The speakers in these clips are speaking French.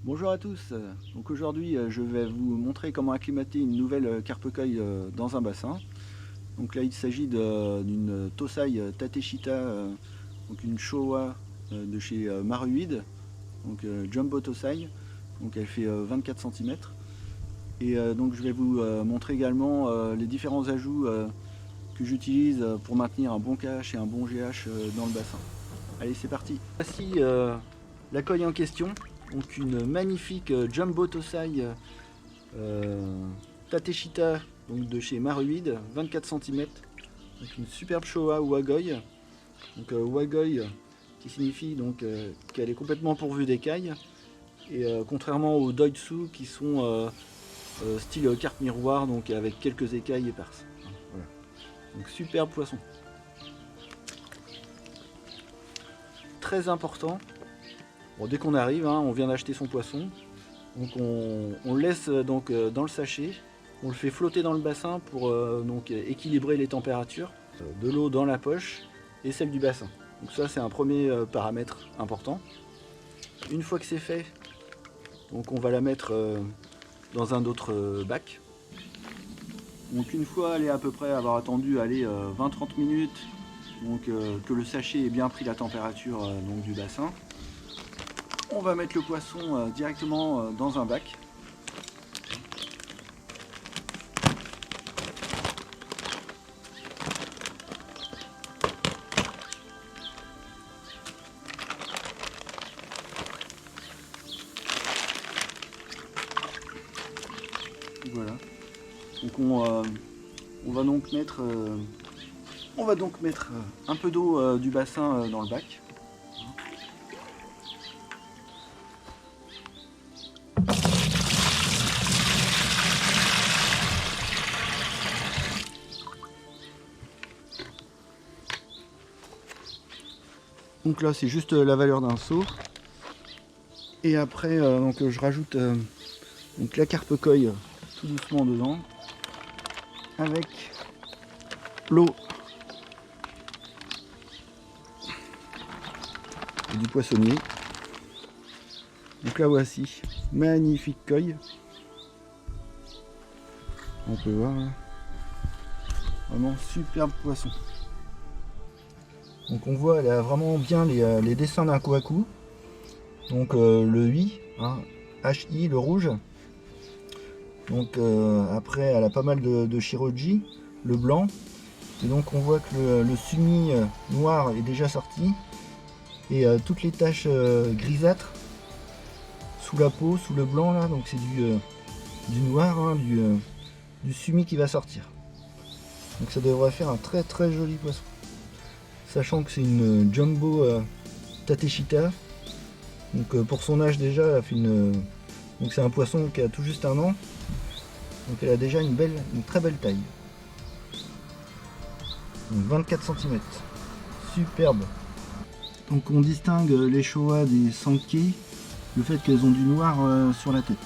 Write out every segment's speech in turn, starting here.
Bonjour à tous, donc aujourd'hui je vais vous montrer comment acclimater une nouvelle carpe-koi dans un bassin. Donc là il s'agit d'une Tosai Tateshita, donc une Showa de chez Maruid, donc Jumbo Tosai, donc elle fait 24 cm. Et donc je vais vous montrer également les différents ajouts que j'utilise pour maintenir un bon KH et un bon GH dans le bassin. Allez, c'est parti. Voici la koi en question. Donc une magnifique Jumbo Tosai Tateshita, donc de chez Maruid, 24 cm. Donc une superbe Showa Wagoi. Donc Wagoi qui signifie donc qu'elle est complètement pourvue d'écailles. Et contrairement aux Doitsu qui sont style carpe miroir, donc avec quelques écailles éparses. Voilà. Donc superbe poisson. Très important. Bon, dès qu'on arrive, hein, on vient d'acheter son poisson, donc on le laisse donc, dans le sachet, on le fait flotter dans le bassin pour donc, équilibrer les températures de l'eau dans la poche et celle du bassin. Donc ça c'est un premier paramètre important. Une fois que c'est fait, donc on va la mettre dans un autre bac. Donc une fois elle est à peu près avoir attendu 20-30 minutes, donc, que le sachet ait bien pris la température donc, du bassin, on va mettre le poisson directement dans un bac. Voilà. Donc on va donc mettre un peu d'eau du bassin dans le bac. Donc là c'est juste la valeur d'un seau. Et après donc, je rajoute donc, la carpe-koi tout doucement dedans avec l'eau et du poissonnier. Donc là voici, magnifique koi. On peut voir là. Vraiment superbe poisson. Donc on voit elle a vraiment bien les dessins d'un kohaku. Donc le Hui, hein, HI, le rouge. Donc après elle a pas mal de shiroji, le blanc. Et donc on voit que le sumi noir est déjà sorti. Et toutes les taches grisâtres sous la peau, sous le blanc là, donc c'est du noir, hein, du sumi qui va sortir. Donc ça devrait faire un très très joli poisson. Sachant que c'est une Jumbo Tateshita. Donc pour son âge déjà, elle a fait donc c'est un poisson qui a tout juste un an. Donc elle a déjà une très belle taille. Donc 24 cm. Superbe. Donc on distingue les Showa des Sankei, le fait qu'elles ont du noir sur la tête.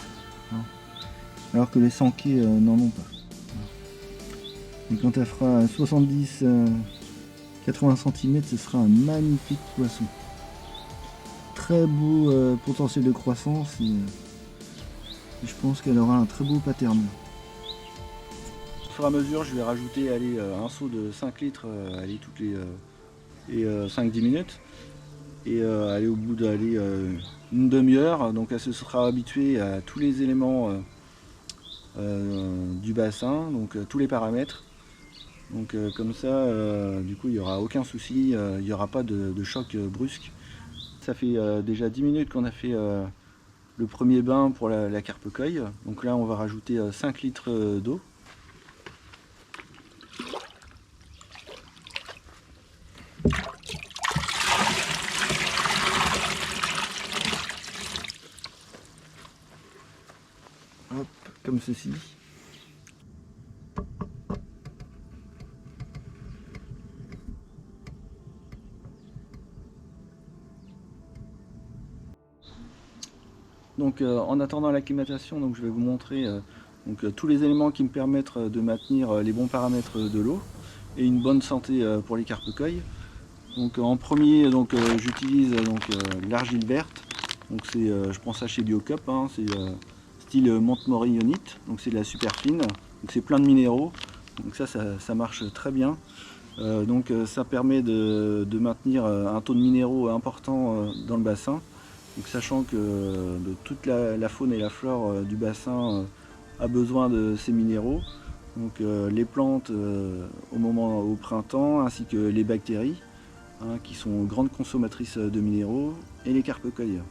Alors que les Sankei n'en ont pas. Et quand elle fera 70-80 cm, ce sera un magnifique poisson. Très beau potentiel de croissance et je pense qu'elle aura un très beau pattern. Au fur et à mesure, je vais rajouter un seau de 5 litres toutes les 5-10 minutes. Et aller au bout une demi-heure, donc elle se sera habituée à tous les éléments du bassin, donc tous les paramètres. Donc comme ça, du coup il n'y aura aucun souci, il n'y aura pas de choc brusque. Ça fait déjà 10 minutes qu'on a fait le premier bain pour la carpe-koi. Donc là on va rajouter 5 litres d'eau. Hop, comme ceci. Donc en attendant l'acclimatation, donc je vais vous montrer tous les éléments qui me permettent de maintenir les bons paramètres de l'eau et une bonne santé pour les carpe-koi. Donc en premier, j'utilise l'argile verte. Donc c'est, je prends ça chez Biocup, hein, c'est style Montmorillonite, donc c'est de la super fine, donc c'est plein de minéraux, donc ça marche très bien. Donc ça permet de maintenir un taux de minéraux important dans le bassin, donc sachant que toute la faune et la flore du bassin a besoin de ces minéraux, donc les plantes au printemps, ainsi que les bactéries, hein, qui sont grandes consommatrices de minéraux, et les carpe-coïles.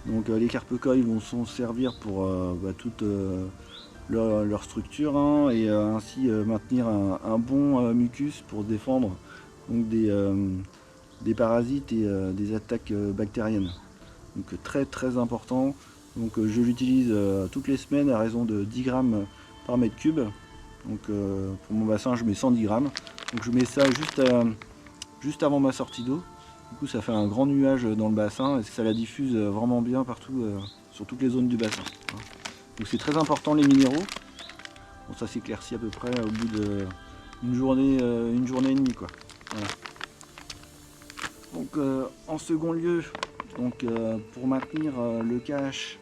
Donc les carpe-coïles vont s'en servir pour toute leur structure, hein, et ainsi maintenir un bon mucus pour se défendre donc des parasites et des attaques bactériennes. Donc très important. Donc je l'utilise toutes les semaines à raison de 10 grammes par mètre cube. Donc pour mon bassin je mets 110 grammes. Donc je mets ça juste avant ma sortie d'eau. Du coup ça fait un grand nuage dans le bassin et ça la diffuse vraiment bien partout sur toutes les zones du bassin. Donc c'est très important les minéraux. Bon, ça s'éclaircit à peu près au bout d'une journée et demie, quoi. Voilà. Donc en second lieu, donc, pour maintenir le KH,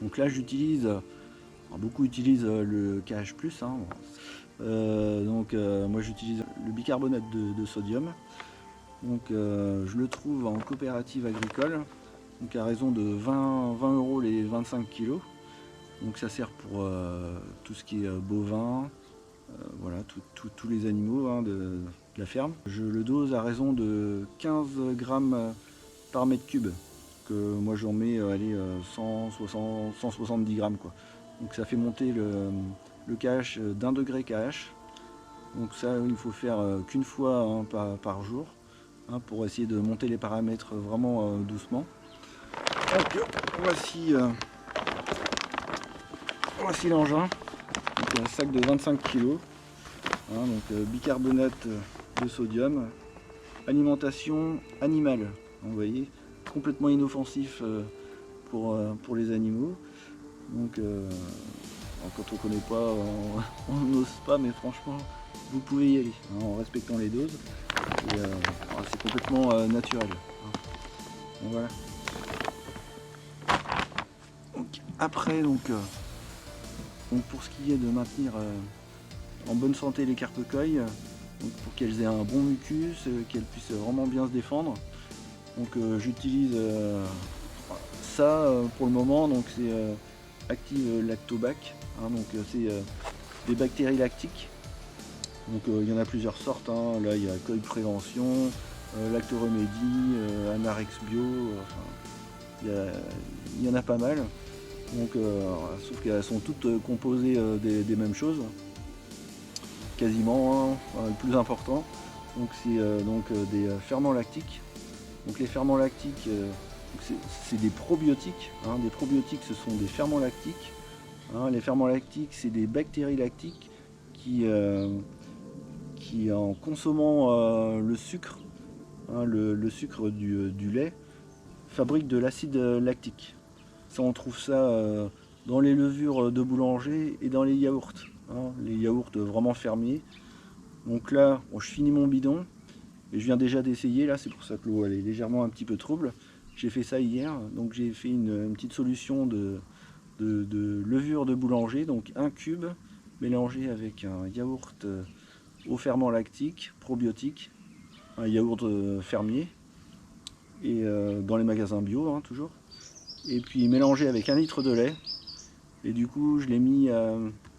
donc là j'utilise, beaucoup utilisent le KH+, hein. Moi j'utilise le bicarbonate de sodium. Donc je le trouve en coopérative agricole, donc à raison de 20 € les 25 kg. Donc ça sert pour tout ce qui est bovin, voilà, tous les animaux, hein, de la ferme. Je le dose à raison de 15 grammes par mètre cube, que moi j'en mets 170 grammes, quoi. Donc ça fait monter le KH d'1 degré KH. Donc ça il faut faire qu'une fois, hein, par jour, hein, pour essayer de monter les paramètres vraiment doucement. Donc voici l'engin, un sac de 25 kg, hein, donc bicarbonate de sodium, alimentation animale, vous voyez, complètement inoffensif pour les animaux. Donc quand on ne connaît pas, on n'ose pas, mais franchement vous pouvez y aller, hein, en respectant les doses. C'est complètement naturel, hein. Donc, voilà. Donc, après donc pour ce qui est de maintenir en bonne santé les carpe-coïles, pour qu'elles aient un bon mucus, qu'elles puissent vraiment bien se défendre, donc j'utilise ça pour le moment. Donc c'est Active Lactobac, hein, donc c'est des bactéries lactiques. Donc il y en a plusieurs sortes, hein. Là il y a Coïl Prévention, Lactoremédie, Anarex Bio, enfin, il y en a pas mal. Donc, sauf qu'elles sont toutes composées des mêmes choses, quasiment, hein. Le plus important, donc c'est des ferments lactiques. Donc les ferments lactiques, c'est des probiotiques, hein. Des probiotiques, ce sont des ferments lactiques, hein. Les ferments lactiques, c'est des bactéries lactiques qui en consommant le sucre, hein, le sucre du lait, fabriquent de l'acide lactique. Ça, on trouve ça dans les levures de boulanger et dans les yaourts, hein, les yaourts vraiment fermiers. Donc là, bon, je finis mon bidon et je viens déjà d'essayer. Là, c'est pour ça que l'eau elle est légèrement un petit peu trouble. J'ai fait ça hier, donc j'ai fait une petite solution de levure de boulanger, donc un cube mélangé avec un yaourt au ferment lactique, probiotique, un yaourt fermier, et dans les magasins bio, hein, toujours. Et puis mélangé avec 1 litre de lait, et du coup je l'ai mis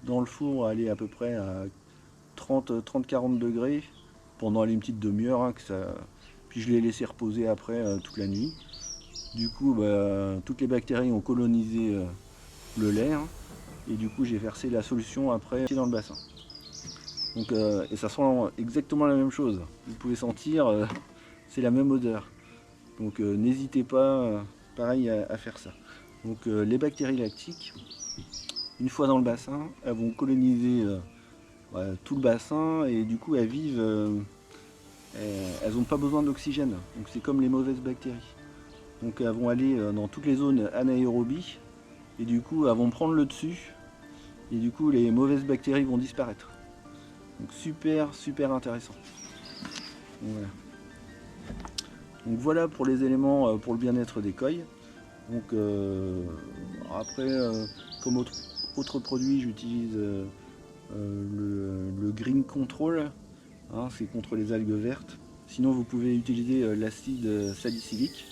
dans le four, aller à peu près à 30-40 degrés pendant une petite demi-heure, hein, puis je l'ai laissé reposer après toute la nuit. Du coup toutes les bactéries ont colonisé le lait, hein, et du coup j'ai versé la solution après dans le bassin. Donc, et ça sent exactement la même chose, vous pouvez sentir, c'est la même odeur. Donc n'hésitez pas, pareil, à faire ça. Donc les bactéries lactiques, une fois dans le bassin, elles vont coloniser tout le bassin, et du coup elles vivent, elles n'ont pas besoin d'oxygène. Donc c'est comme les mauvaises bactéries. Donc elles vont aller dans toutes les zones anaérobies, et du coup elles vont prendre le dessus, et du coup les mauvaises bactéries vont disparaître. Donc super intéressant. Donc voilà pour les éléments pour le bien-être des coïles. Donc après, comme autre produit, j'utilise le Green Control, hein, c'est contre les algues vertes. Sinon, vous pouvez utiliser l'acide salicylique,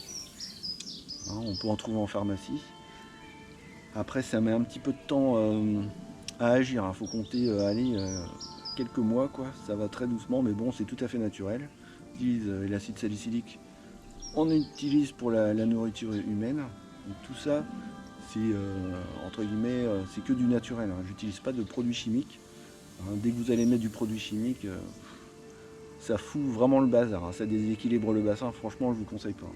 hein, on peut en trouver en pharmacie. Après, ça met un petit peu de temps à agir, il faut compter quelques mois, quoi. Ça va très doucement, mais bon, c'est tout à fait naturel. On utilise l'acide salicylique, on utilise pour la nourriture humaine. Donc tout ça, c'est entre guillemets, c'est que du naturel, hein. J'utilise pas de produits chimiques, hein. Dès que vous allez mettre du produit chimique, ça fout vraiment le bazar, hein. Ça déséquilibre le bassin, franchement je vous conseille pas.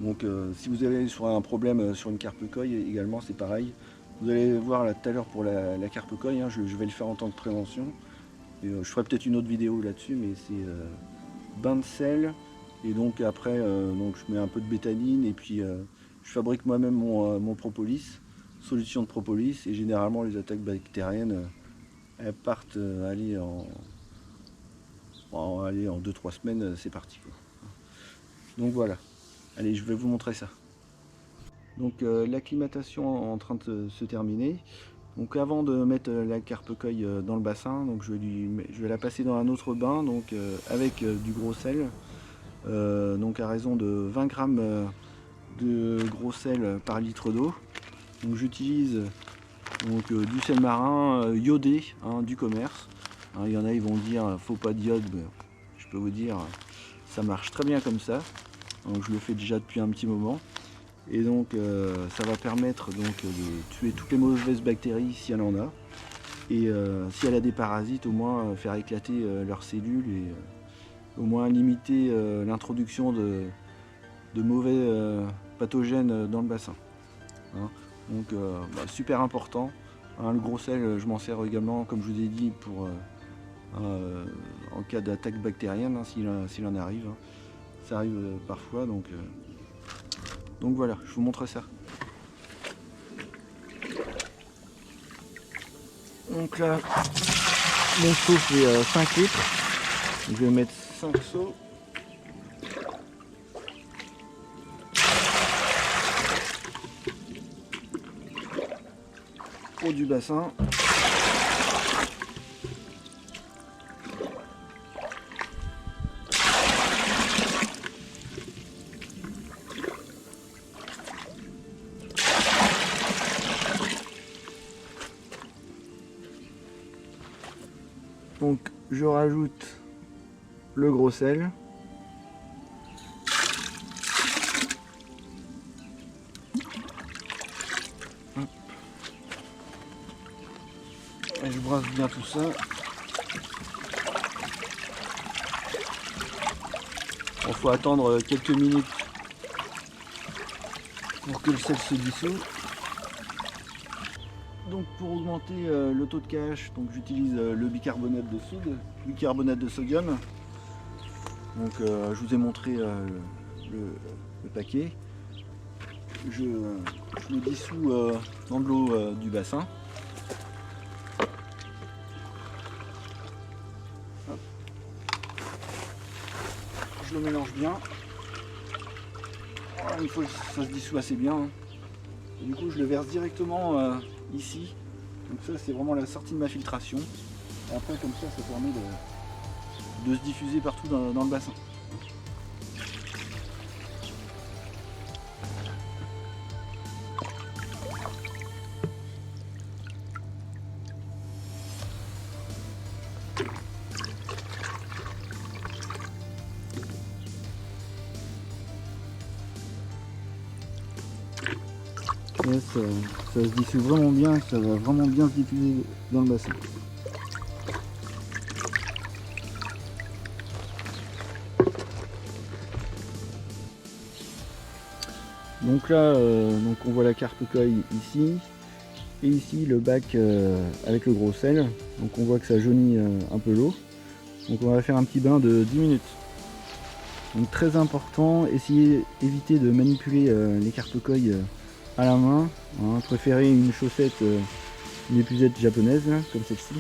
Donc si vous avez sur un problème sur une carpe-coille également, c'est pareil. Vous allez voir là tout à l'heure pour la carpe-coille, hein, je vais le faire en tant que prévention. Et, je ferai peut-être une autre vidéo là-dessus, mais c'est bain de sel. Et donc après, donc je mets un peu de bétadine et puis je fabrique moi-même mon propolis, solution de propolis. Et généralement les attaques bactériennes, elles partent en 2-3 semaines, c'est parti, quoi. Donc voilà, allez, je vais vous montrer ça. Donc l'acclimatation en train de se terminer. Donc avant de mettre la carpe-coille dans le bassin, donc je vais la passer dans un autre bain, donc avec du gros sel. Donc à raison de 20 grammes de gros sel par litre d'eau. Donc j'utilise du sel marin iodé, hein, du commerce. Hein, il y en a, ils vont dire faut pas d'iode, mais je peux vous dire ça marche très bien comme ça. Donc je le fais déjà depuis un petit moment. Et donc ça va permettre donc de tuer toutes les mauvaises bactéries si elle en a. Et si elle a des parasites, au moins faire éclater leurs cellules et au moins limiter l'introduction de mauvais pathogènes dans le bassin, hein. Donc super important, hein. Le gros sel, je m'en sers également, comme je vous ai dit, pour en cas d'attaque bactérienne, hein, s'il en arrive, hein. Ça arrive parfois, donc voilà, je vous montre ça. Donc là, mon seau fait 5 litres. Je vais mettre 5 seaux. Eau du bassin. Donc je rajoute le gros sel. Hop. Et je brasse bien tout ça. Il faut attendre quelques minutes pour que le sel se dissout. Donc pour augmenter le taux de KH, donc j'utilise le bicarbonate de sodium. Donc je vous ai montré le paquet. Je le dissous dans de l'eau du bassin. Hop. Je le mélange bien. Une fois que ça se dissout assez bien, hein. Et du coup je le verse directement ici. Donc ça c'est vraiment la sortie de ma filtration. Et après comme ça permet de se diffuser partout dans le bassin. Là, ça se dissout vraiment bien, ça va vraiment bien se diffuser dans le bassin. Donc là, on voit la carpe-coille ici, et ici le bac avec le gros sel. Donc on voit que ça jaunit un peu l'eau. Donc on va faire un petit bain de 10 minutes. Donc très important, éviter de manipuler les carpe-coilles à la main, hein. Préférez une chaussette, une épuisette japonaise, là, comme celle-ci.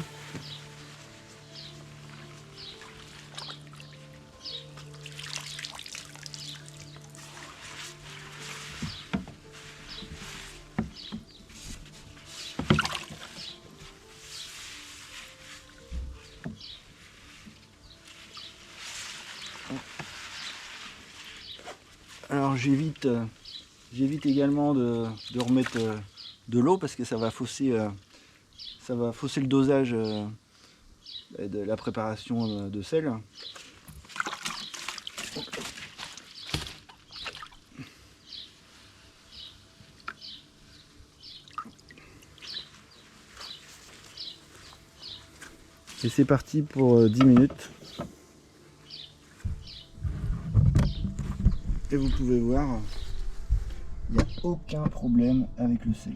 Alors j'évite également de remettre de l'eau parce que ça va fausser le dosage de la préparation de sel. Et c'est parti pour 10 minutes. Et vous pouvez voir, il n'y a aucun problème avec le sel.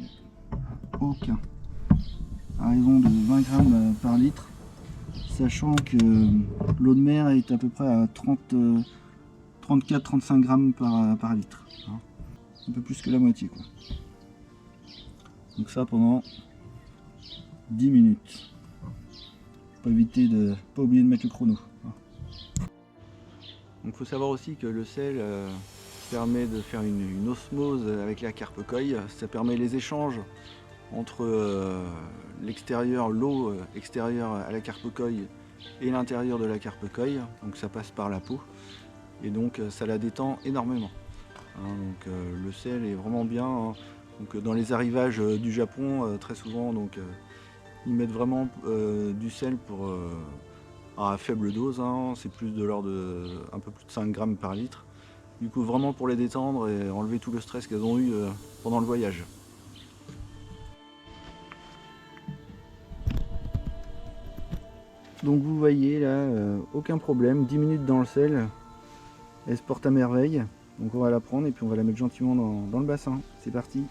Aucun. À raison de 20 grammes par litre, sachant que l'eau de mer est à peu près à 34-35 grammes par litre. Un peu plus que la moitié, quoi. Donc ça pendant 10 minutes. Pas oublier de mettre le chrono. Donc il faut savoir aussi que le sel permet de faire une osmose avec la carpe coille. Ça permet les échanges entre l'extérieur, l'eau extérieure à la carpe coille et l'intérieur de la carpe coille. Donc ça passe par la peau et donc ça la détend énormément. Donc le sel est vraiment bien. Donc dans les arrivages du Japon, très souvent, donc ils mettent vraiment du sel à faible dose, c'est plus de l'ordre de un peu plus de 5 grammes par litre. Du coup vraiment pour les détendre et enlever tout le stress qu'elles ont eu pendant le voyage. Donc vous voyez là, aucun problème, 10 minutes dans le sel, elle se porte à merveille. Donc on va la prendre et puis on va la mettre gentiment dans le bassin. C'est parti.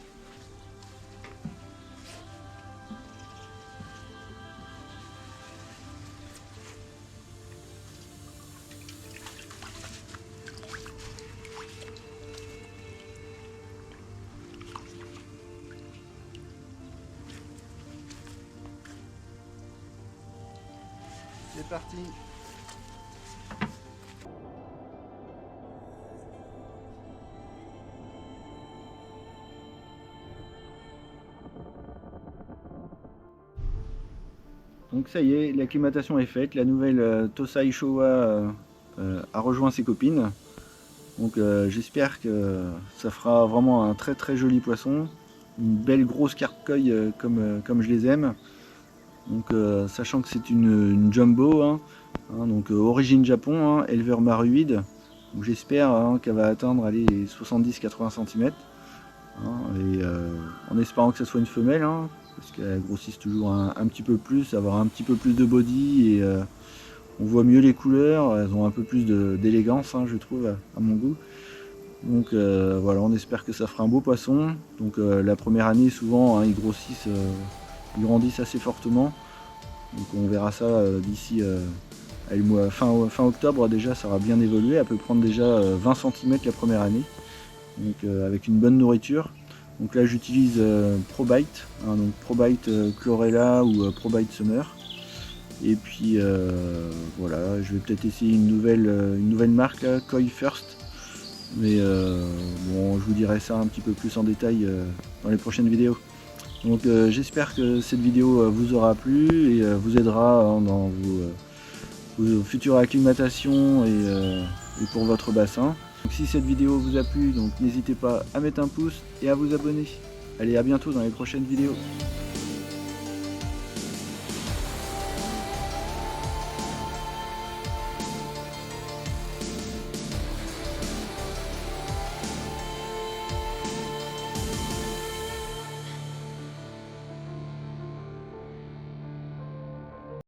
C'est parti. Donc ça y est, l'acclimatation est faite, la nouvelle Tosa Showa a rejoint ses copines. Donc j'espère que ça fera vraiment un très très joli poisson, une belle grosse carpe coille comme je les aime. Donc sachant que c'est une jumbo, donc origine Japon, éleveur maruide. Donc j'espère qu'elle va atteindre les 70-80 cm. Et en espérant que ce soit une femelle, parce qu'elles grossissent toujours un petit peu plus, avoir un petit peu plus de body et on voit mieux les couleurs, elles ont un peu plus d'élégance, je trouve, à mon goût. Donc voilà, on espère que ça fera un beau poisson. Donc la première année, souvent, ils grandissent assez fortement. Donc on verra ça d'ici fin octobre déjà, ça aura bien évolué. Elle peut prendre déjà 20 cm la première année, donc avec une bonne nourriture. Donc là j'utilise ProBite, donc ProBite Chlorella ou ProBite Summer. Et puis voilà, je vais peut-être essayer une nouvelle marque là, Koi First. Mais bon, je vous dirai ça un petit peu plus en détail dans les prochaines vidéos. Donc j'espère que cette vidéo vous aura plu et vous aidera dans vos futures acclimatations et pour votre bassin. Donc, si cette vidéo vous a plu, donc n'hésitez pas à mettre un pouce et à vous abonner. Allez, à bientôt dans les prochaines vidéos.